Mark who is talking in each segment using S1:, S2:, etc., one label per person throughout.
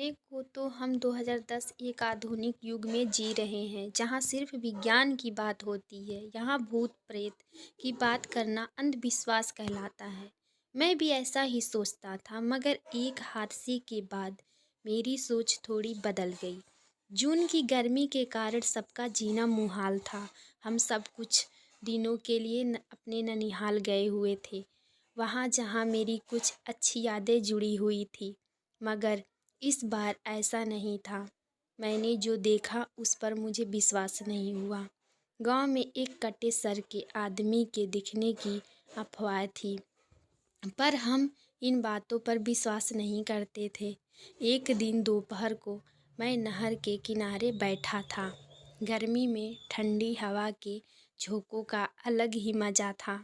S1: कहने को तो हम 2010 एक आधुनिक युग में जी रहे हैं जहाँ सिर्फ विज्ञान की बात होती है। यहाँ भूत प्रेत की बात करना अंधविश्वास कहलाता है। मैं भी ऐसा ही सोचता था, मगर एक हादसे के बाद मेरी सोच थोड़ी बदल गई। जून की गर्मी के कारण सबका जीना मुहाल था। हम सब कुछ दिनों के लिए अपने ननिहाल गए हुए थे, वहाँ जहाँ मेरी कुछ अच्छी यादें जुड़ी हुई थी। मगर इस बार ऐसा नहीं था। मैंने जो देखा उस पर मुझे विश्वास नहीं हुआ। गांव में एक कटे सर के आदमी के दिखने की अफवाह थी, पर हम इन बातों पर विश्वास नहीं करते थे। एक दिन दोपहर को मैं नहर के किनारे बैठा था। गर्मी में ठंडी हवा के झोंकों का अलग ही मज़ा था।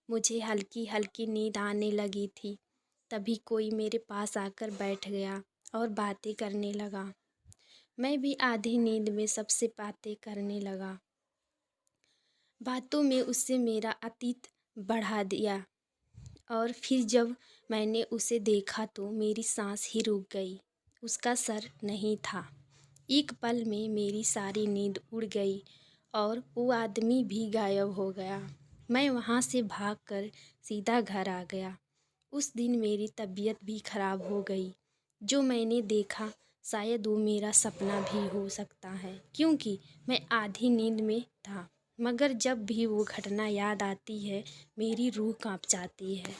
S1: मुझे हल्की हल्की नींद आने लगी थी। तभी कोई मेरे पास आकर बैठ गया और बातें करने लगा। मैं भी आधी नींद में सबसे बातें करने लगा। बातों में उससे मेरा अतीत बढ़ा दिया, और फिर जब मैंने उसे देखा तो मेरी सांस ही रुक गई। उसका सर नहीं था। एक पल में मेरी सारी नींद उड़ गई और वो आदमी भी गायब हो गया। मैं वहाँ से भागकर सीधा घर आ गया। उस दिन मेरी तबीयत भी खराब हो गई। जो मैंने देखा शायद वो मेरा सपना भी हो सकता है, क्योंकि मैं आधी नींद में था। मगर जब भी वो घटना याद आती है, मेरी रूह कांप जाती है।